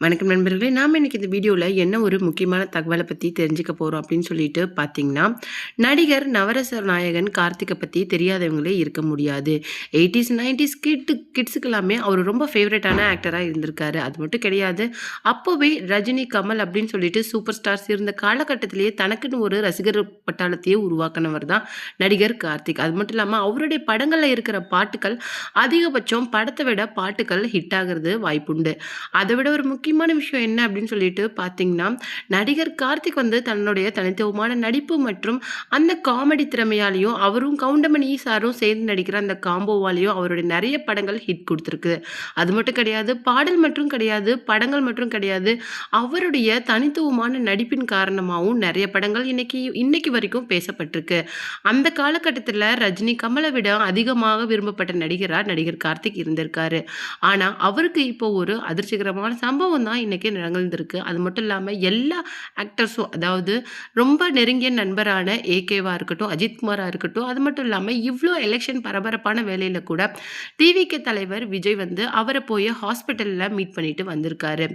வணக்கம் நண்பர்களே. நாம இன்னைக்கு இந்த வீடியோல என்ன ஒரு முக்கியமான தகவல பத்தி தெரிஞ்சுக்க போறோம் அப்படின்னு சொல்லிட்டு பார்த்தீங்கன்னா, நடிகர் நவரச நாயகன் கார்த்திக்க பத்தி தெரியாதவங்களே இருக்க முடியாது. 80ஸ், 90ஸ் கிட்ஸுக்கு எல்லாமே அவரு ரொம்ப ஃபேவரட்டான ஆக்டரா இருந்திருக்காரு. அது மட்டும் கிடையாது. அப்பவே ரஜினி, கமல் அப்படின்னு சொல்லிட்டு சூப்பர் ஸ்டார்ஸ் இருந்த காலகட்டத்திலேயே தனக்குன்னு ஒரு ரசிகர் பட்டாளத்தையே உருவாக்குனவர் தான் நடிகர் கார்த்திக். அது மட்டும் இல்லாம அவருடைய படங்கள்ல இருக்கிற பாட்டுக்கள் அதிகபட்சம் படத்த விட பாட்டுக்கள் ஹிட் ஆகுறது வாய்ப்புண்டு. அத விட ஒரு முக்கியமான விஷயம் என்ன அப்படின்னு சொல்லிட்டு பார்த்தீங்கன்னா, நடிகர் கார்த்திக் வந்து தன்னுடைய தனித்துவமான நடிப்பு மற்றும் அந்த காமெடி திறமையாலயும், அவரும் கவுண்டமணி சாரும் சேர்ந்து நடிக்கிற அந்த காம்போவாலயும் அவருடைய நெறைய படங்கள் ஹிட் குடுத்திருக்கு. அது மட்டும் கிடையாது, பாடல் மற்றும் கிடையாது, படங்கள் மற்றும் கிடையாது. அவருடைய தனித்துவமான நடிப்பின் காரணமாவும் நெறைய படங்கள் இன்னைக்கு வரைக்கும் பேசப்பட்டிருக்கு. அந்த காலகட்டத்தில ரஜினி, கமல விட அதிகமாக விரும்பப்பட்ட நடிகரா நடிகர் கார்த்திக் இருந்திருக்காரு. ஆனா, அவருக்கு இப்போ ஒரு அதிர்ச்சிகரமான சம்பவம் தான் இன்னைக்கு நிகழ்ந்திருக்கு. அது மட்டும் இல்லாம எல்லா ஆக்டர்ஸும் அதாவது ரொம்ப நெருங்கிய நண்பரான ஏகேவா இருக்கட்டும், அஜித்குமாரா இருக்கட்டும், அது மட்டும் இல்லாம இவ்ளோ எலக்ஷன் பரபரப்பான வேளையில கூட டிவிகே தலைவர் விஜய் வந்து அவர போய் ஹாஸ்பிட்டல்ல மீட் பண்ணிட்டு வந்திருக்காரு.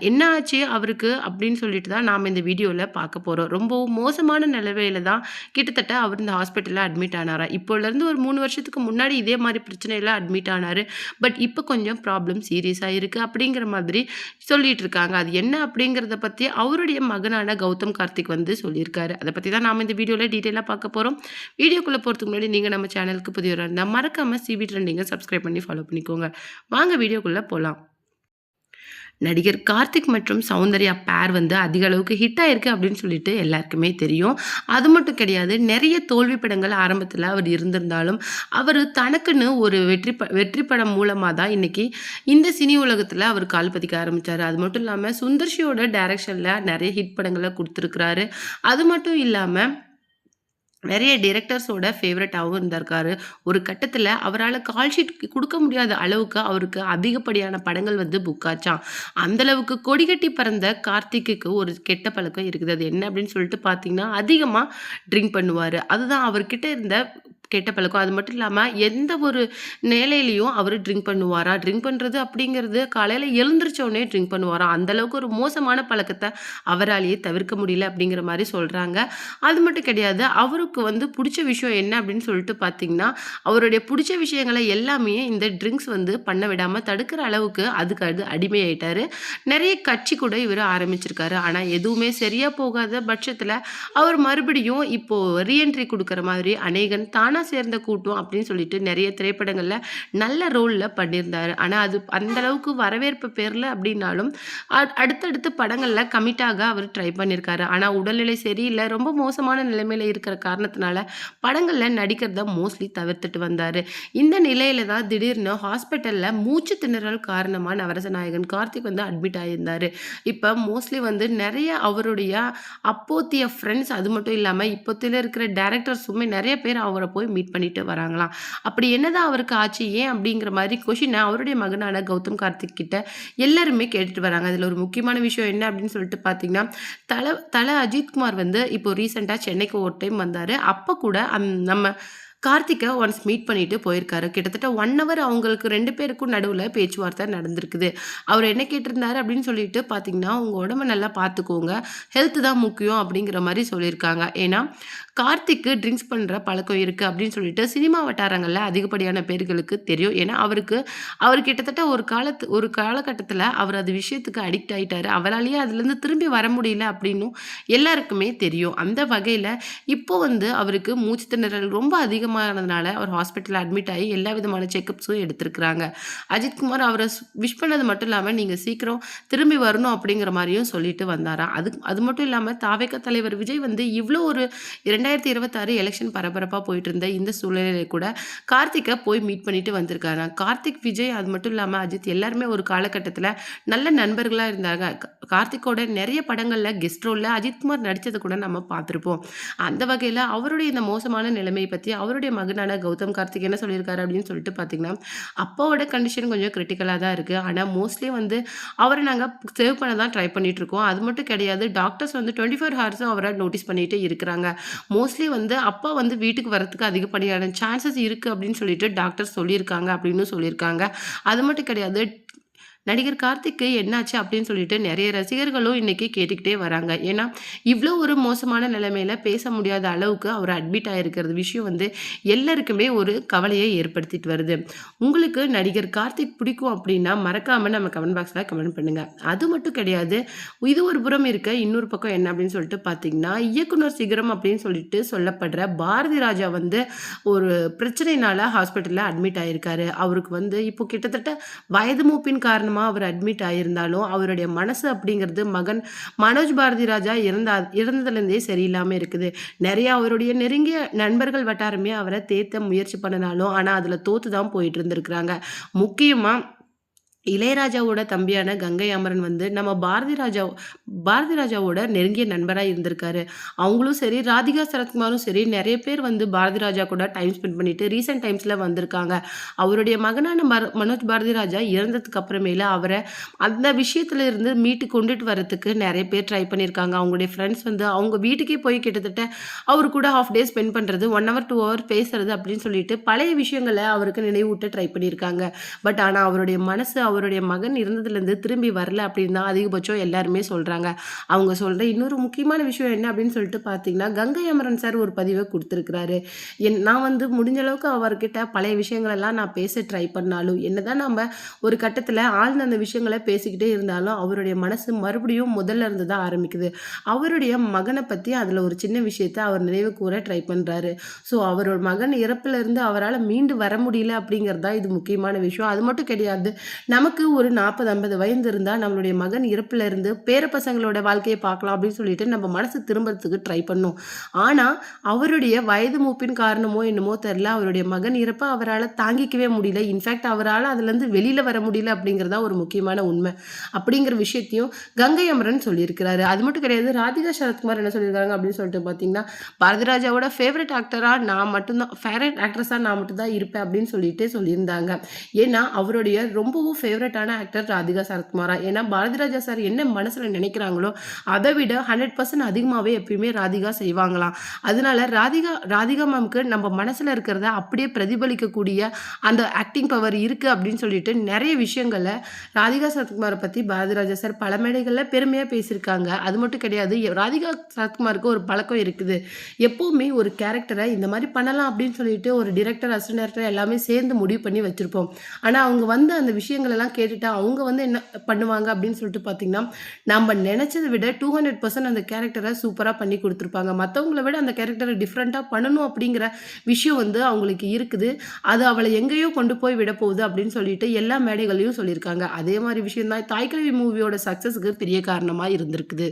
என்ன ஆச்சு அவருக்கு அப்படின்னு சொல்லிட்டு தான் நாம இந்த வீடியோல பார்க்க போறோம். ரொம்பவும் மோசமான நிலைமையில தான் கிட்டத்தட்ட அவர் இந்த ஹாஸ்பிட்டல்ல அட்மிட் ஆனாராம். இப்போலேருந்து ஒரு 3 வருஷத்துக்கு முன்னாடி இதே மாரி பிரச்சனையில அட்மிட் ஆனாரு. பட் இப்ப கொஞ்சம் ப்ராப்ளம் சீரியஸா இருக்கு அப்படிங்கிற மாதிரி சொல்லிட்டு இருக்காங்க. அது என்ன அப்படிங்கிறத பத்தி அவருடைய மகனான கௌதம் கார்த்திக் வந்து சொல்லியிருக்காரு. அத பத்தி தான் நாம இந்த வீடியோல டீட்டெயிலா பார்க்க போறோம். வீடியோக்குள்ள போறதுக்கு முன்னாடி நீங்க நம்ம சேனலுக்கு புதியவரா இருந்தா மறக்காம சிபி ட்ரெண்டிங்க சப்ஸ்கிரைப் பண்ணி ஃபாலோ பண்ணிக்கோங்க. வாங்க வீடியோக்குள்ள போலாம். நடிகர் கார்த்திக் மற்றும் சௌந்தர்யா பேர் வந்து அதிக அளவுக்கு ஹிட் ஆயிருக்கு அப்படின்னு சொல்லிட்டு எல்லாருக்குமே தெரியும். அது மட்டும் கிடையாது, நெறைய தோல்வி படங்கள் ஆரம்பத்தில அவர் இருந்திருந்தாலும், அவரு தனக்குன்னு ஒரு வெற்றி படம் மூலமா தான் இன்னைக்கு இந்த சினி உலகத்தில அவர் கால் பதிக்க ஆரம்பிச்சாரு. அது மட்டும் இல்லாம சுந்தர்ஷியோட டைரக்ஷன்ல நெறைய ஹிட் படங்கள குடுத்திருக்கிறாரு. அது மட்டும் இல்லாம நெறைய டைரக்டர்ஸோட ஃபேவரட்டாவும் இருந்திருக்காரு. ஒரு கட்டத்தில அவரால கால் ஷீட் குடுக்க முடியாத அளவுக்கு அவருக்கு அதிகப்படியான படங்கள் வந்து புக் ஆச்சாம். அந்த அளவுக்கு கொடிகட்டி பறந்த கார்த்திக்குக்கு ஒரு கெட்ட பழக்கம் இருக்குது. அது என்ன அப்படின்னு சொல்லிட்டு பார்த்தீங்கன்னா, அதிகமா ட்ரிங்க் பண்ணுவாரு. அதுதான் அவர்கிட்ட இருந்த கெட்ட பழக்கம். அது மட்டும் இல்லாம எந்த ஒரு நிலையிலயும் அவரு ட்ரிங்க் பண்ணுவாராம். ட்ரிங்க் பண்றது அப்படிங்கிறது காலையில எழுந்திரிச்ச உடனே ட்ரிங்க் பண்ணுவாராம். அந்த அளவுக்கு ஒரு மோசமான பழக்கத்த அவராலேயே தவிர்க்க முடியல அப்படிங்கிற மாரி சொல்றாங்க. அது மட்டும் கிடையாது. அவருக்கு வந்து புடிச்ச விஷயம் என்ன அப்படின்னு சொல்லிட்டு பார்த்தீங்கன்னா, அவருடைய புடிச்ச விஷயங்கள எல்லாமே இந்த ட்ரிங்க்ஸ் வந்து பண்ண விடாம தடுக்கிற அளவுக்கு அதுக்கு அடிமையாயிட்டாரு. நெறைய கட்சி கூட இவரு ஆரம்பிச்சிருக்காரு. ஆனா எதுவுமே சரியா போகாத பட்சத்தில அவர் மறுபடியும் இப்போ ரீஎன்ட்ரி குடுக்குற மாதிரி அநேகன், தானா சேர்ந்த கூட்டம் அப்படின்னு சொல்லிட்டு நெறைய திரைப்படங்கள்ல நல்ல ரோல்ல பண்ணியிருந்தாரு. ஆனா அது அந்த அளவுக்கு வரவேற்பு பெறல அப்படின்னாலும், அடுத்தடுத்து படங்கள்ல கமிட் ஆக அவர் ட்ரை பண்ணியிருக்காரு. ஆனா உடல்நிலை சரியில்ல, ரொம்ப மோசமான நிலைமையில இருக்கிற காரணத்தினால படங்கள்ல நடிக்கிறத மோஸ்ட்லி தவிர்த்துட்டு வந்தாரு. இந்த நிலையில தான் திடீர்னு ஹாஸ்பிட்டல்ல மூச்சு திணறல் காரணமா நவரசநாயகன் கார்த்திக் வந்து அட்மிட் ஆயிருந்தாரு. இப்ப மோஸ்ட்லி வந்து நெறைய அவருடைய அப்போத்திய ஃப்ரெண்ட்ஸ் அது மட்டும் இல்லாம இப்போத்தில இருக்கிற டைரக்டர்ஸுமே நெறைய பேர் அவர போய் மீட் பண்ணிட்டு வராங்களாம். அப்படி என்னதான் அவருக்கு ஆச்சு? ஏன் அப்படிங்கிற மாரி கொஸ்டின அவருடைய மகனான கௌதம் கார்த்திக் கிட்ட எல்லாருமே கேட்டுட்டு வராங்க. அதுல ஒரு முக்கியமான விஷயம் என்ன அப்படின்னு சொல்லிட்டு பார்த்தீங்கன்னா, தல அஜித்குமார் வந்து இப்போ ரீசென்ட்டா சென்னைக்கு ஒரு டைம் வந்தாரு. அப்ப கூட நம்ம கார்த்திக்க ஒன்ஸ் மீட் பண்ணிட்டு போயிருக்காரு. கிட்டத்தட்ட 1 ஹவர் அவங்களுக்கு 2 பேருக்கும் நடுவுல பேச்சுவார்த்தை நடந்திருக்குது. அவரு என்ன கேட்டிருந்தாரு அப்படின்னு சொல்லிட்டு பார்த்தீங்கன்னா, "உங்க உடம்ப நல்லா பார்த்துக்கோங்க. ஹெல்த் தான் முக்கியம்." அப்படிங்கிற மாரி சொல்லியிருக்காங்க. ஏன்னா, கார்த்திக்கு ட்ரிங்க்ஸ் பண்ற பழக்கம் இருக்கு அப்படின்னு சொல்லிட்டு சினிமா வட்டாரங்கள்ல அதிகப்படியான பேர்களுக்கு தெரியும். ஏன்னா, அவர் கிட்டத்தட்ட ஒரு காலகட்டத்தில அவர் அது விஷயத்துக்கு அடிக்ட் ஆயிட்டாரு. அவராலேயே அதுலேருந்து திரும்பி வர முடியல அப்படின்னும் எல்லாருக்குமே தெரியும். அந்த வகையில இப்போ வந்து அவருக்கு மூச்சு திணறல் ரொம்ப அதிகமானதுனால அவர் ஹாஸ்பிட்டல்ல அட்மிட் ஆகி எல்லா விதமான செக்கப்ஸும் எடுத்திருக்கிறாங்க. அஜித்குமார் அவர விஷ் பண்ணது மட்டும் இல்லாம, "நீங்க சீக்கிரம் திரும்பி வரணும்." அப்படிங்கிற மாரியும் சொல்லிட்டு வந்தாராம். அது மட்டும் இல்லாம தாவேகா தலைவர் விஜய் வந்து இவ்ளோ ஒரு 2026 எலக்ஷன் பரபரப்பா போயிட்டு இருந்த இந்த சூழ்நிலையில கூட கார்த்திக்க போய் மீட் பண்ணிட்டு வந்திருக்காராம். கார்த்திக், விஜய் அது மட்டும் இல்லாம அஜித் எல்லாருமே ஒரு காலகட்டத்தில நல்ல நண்பர்களா இருந்தாங்க. கார்த்திக்கோட நெறைய படங்கள்ல கெஸ்ட் ரோல்ல அஜித்குமார் நடிச்சத கூட நம்ம பார்த்திருப்போம். அந்த வகையில அவருடைய இந்த மோசமான நிலைமைய பத்தி அவருடைய மகனான கௌதம் கார்த்திக் என்ன சொல்லியிருக்காரு அப்படின்னு சொல்லிட்டு பார்த்தீங்கன்னா, அப்பாவோட கண்டிஷன் கொஞ்சம் கிரிட்டிக்கலா தான் இருக்கு. ஆனா மோஸ்ட்லி வந்து அவர நாங்க சேவ் பண்ண தான் ட்ரை பண்ணிட்டு இருக்கோம். அது மட்டும் கிடையாது, டாக்டர்ஸ் வந்து 24 ஹார்ஸும் அவர நோட்டீஸ் பண்ணிட்டே இருக்கிறாங்க. மோஸ்ட்லி வந்து அப்பா வந்து வீட்டுக்கு வரதுக்கு அதிகப்படியான சான்சஸ் இருக்கு அப்படின்னு சொல்லிட்டு டாக்டர் சொல்லியிருக்காங்க அப்படின்னு சொல்லியிருக்காங்க. அது மட்டும் கிடையாது, நடிகர் கார்த்திக்கு என்னாச்சு அப்படின்னு சொல்லிட்டு நிறைய ரசிகர்களும் இன்னைக்கு கேட்டுக்கிட்டே வராங்க. ஏன்னா, இவ்ளோ ஒரு மோசமான நிலைமையில பேச முடியாத அளவுக்கு அவர் அட்மிட் ஆயிருக்கிறது விஷயம் வந்து எல்லாருக்குமே ஒரு கவலையை ஏற்படுத்திட்டு வருது. உங்களுக்கு நடிகர் கார்த்திக் பிடிக்கும் அப்படின்னா, மறக்காம நம்ம கமெண்ட் பாக்ஸ்ல கமெண்ட் பண்ணுங்க. அது மட்டும் கிடையாது. இது ஒரு புறம் இருக்க, இன்னொரு பக்கம் என்ன அப்படின்னு சொல்லிட்டு பார்த்தீங்கன்னா, இயக்குனர் சிகரம் அப்படின்னு சொல்லிட்டு சொல்லப்படுற பாரதி ராஜா வந்து ஒரு பிரச்சனையினால ஹாஸ்பிட்டல்ல அட்மிட் ஆயிருக்காரு. அவருக்கு வந்து இப்போ கிட்டத்தட்ட வயது மூப்பின் காரணமா அவர் அட்மிட் ஆயிருந்தாலும், அவருடைய மனசு அப்படிங்கிறது மகன் மனோஜ் பாரதி ராஜா இறந்ததுலேருந்தே சரியில்லாம இருக்குது. நெறைய அவருடைய நெருங்கிய நண்பர்கள் வட்டாரமே அவர தேத்த முயற்சி பண்ணுனாலும், ஆனா அதுல தோத்து தான் போயிட்டு இருந்திருக்கிறாங்க. முக்கியமா இளையராஜாவோட தம்பியான கங்கை அமரன் வந்து நம்ம பாரதி ராஜாவோட நெருங்கிய நண்பரா இருந்திருக்காரு. அவங்களும் சரி, ராதிகா சரத்குமாரும் சரி, நெறைய பேர் வந்து பாரதி ராஜா கூட டைம் ஸ்பெண்ட் பண்ணிட்டு ரீசென்ட் டைம்ஸ்ல வந்திருக்காங்க. அவருடைய மகனான மனோஜ் பாரதி ராஜா இறந்ததுக்கு அப்புறமேல அவர அந்த விஷயத்துல இருந்து மீட்டு கொண்டுட்டு வரதுக்கு நெறைய பேர் ட்ரை பண்ணியிருக்காங்க. அவங்களுடைய ஃப்ரெண்ட்ஸ் வந்து அவங்க வீட்டுக்கே போய் கிட்டத்தட்ட அவரு கூட ஹாஃப் டே ஸ்பெண்ட் பண்றது, 1 ஹவர் 2 ஹவர் பேசுறது அப்படின்னு சொல்லிட்டு பழைய விஷயங்கள அவருக்கு நினைவூட்ட ட்ரை பண்ணியிருக்காங்க. பட் ஆனா அவருடைய மனசு அவருடைய மகன் இருந்ததுலேருந்து திரும்பி வரல அப்படின்னு தான் அதிகபட்சம் எல்லாருமே சொல்றாங்க. அவங்க சொல்ற இன்னொரு முக்கியமான விஷயம் என்ன அப்படின்னு சொல்லிட்டு பார்த்தீங்கன்னா, கங்கை அமரன் சார் ஒரு பதிவ குடுத்திருக்கிறாரு. நான் வந்து முடிஞ்ச அளவுக்கு அவர்கிட்ட பழைய விஷயங்கள் எல்லாம் நான் பேச ட்ரை பண்ணாலும், என்னதான் நம்ம ஒரு கட்டத்தில ஆழ்ந்த அந்த விஷயங்கள பேசிக்கிட்டே இருந்தாலும், அவருடைய மனசு மறுபடியும் முதல்ல இருந்து தான் ஆரம்பிக்குது. அவருடைய மகன பத்தி அதில ஒரு சின்ன விஷயத்த அவர் நினைவு கூர ட்ரை பண்றாரு. ஸோ அவரோட மகன் இறப்புல இருந்து அவரால மீண்டு வர முடியல அப்படிங்கிறது தான் இது முக்கியமான விஷயம். அது மட்டும் கிடையாது. நமக்கு ஒரு 40, 50 வயது இருந்தா நம்மளுடைய மகன் இறப்புல இருந்து பேர பசங்களோட வாழ்க்கைய பார்க்கலாம் அப்படின்னு சொல்லிட்டு நம்ம மனசு திரும்புறதுக்கு ட்ரை பண்ணும். ஆனா, அவருடைய வயது மூப்பின் காரணமோ என்னமோ தெரியல, அவருடைய மகன் இறப்ப அவரால தாங்கிக்கவே முடியல. இன்ஃபாக்ட் அவரால அதுலருந்து வெளியில வர முடியல அப்படிங்கிறது தான் ஒரு முக்கியமான உண்மை. அப்படிங்கிற விஷயத்தையும் கங்கை அமரன் சொல்லியிருக்கிறாரு. அது மட்டும் கிடையாது, ராதிகா சரத்குமார் என்ன சொல்லியிருக்காங்க அப்படின்னு சொல்லிட்டு பார்த்தீங்கன்னா, பாரதிராஜாவோட ஃபேவரட் ஆக்டரா நான் மட்டும் தான் ஃபேவரட் ஆக்ட்ரஸா நான் மட்டும் தான் இருப்பேன் அப்படின்னு சொல்லிட்டு சொல்லியிருந்தாங்க. ஏன்னா, அவருடைய ரொம்பவும் ஃபேவரட்டான ஆக்டர் ராதிகா சரத்குமாரா. ஏன்னா, பாரதிராஜா சார் என்ன மனசுல நினைக்கிறாங்களோ, அதை விட 100% அதிகமாவே எப்பயுமே ராதிகா செய்வாங்களாம். அதனால ராதிகா மேம்க்கு நம்ம மனசுல இருக்கிறத அப்படியே பிரதிபலிக்கக்கூடிய அந்த ஆக்டிங் பவர் இருக்கு அப்படின்னு சொல்லிட்டு நெறைய விஷயங்கள ராதிகா சரத்குமார பத்தி பாரதிராஜா சார் பல மேடைகள்ல பெருமையா பேசியிருக்காங்க. அது மட்டும் கிடையாது, ராதிகா சரத்குமாருக்கு ஒரு பழக்கம் இருக்குது. எப்பவுமே ஒரு கேரக்டர இந்த மாரி பண்ணலாம் அப்படின்னு சொல்லிட்டு ஒரு டிரெக்டர், அசிஸ்டன்ட் டைரக்டர் எல்லாமே சேர்ந்து முடிவு பண்ணி வச்சிருப்போம். ஆனா, அவங்க வந்து அந்த விஷயங்கள் எல்லாம் கேட்டுட்டு அவங்க வந்து என்ன பண்ணுவாங்க அப்படின்னு சொல்லிட்டு பார்த்தீங்கன்னா, நம்ம நெனைச்சத விட 200% அந்த கேரக்டர சூப்பரா பண்ணி குடுத்துருப்பாங்க. மத்தவங்கள விட அந்த கேரக்டர டிஃபரெண்ட்டா பண்ணணும் அப்படிங்கிற விஷயம் வந்து அவங்களுக்கு இருக்குது. அது அவள எங்கேயோ கொண்டு போய் விடப்போகுது அப்படின்னு சொல்லிட்டு எல்லா மேடைகள்லயும் சொல்லியிருக்காங்க. அதே மாரி விஷயம் தான் தாய்க்கிழவி மூவியோட சக்சஸ்க்கு பெரிய காரணமா இருந்திருக்குது.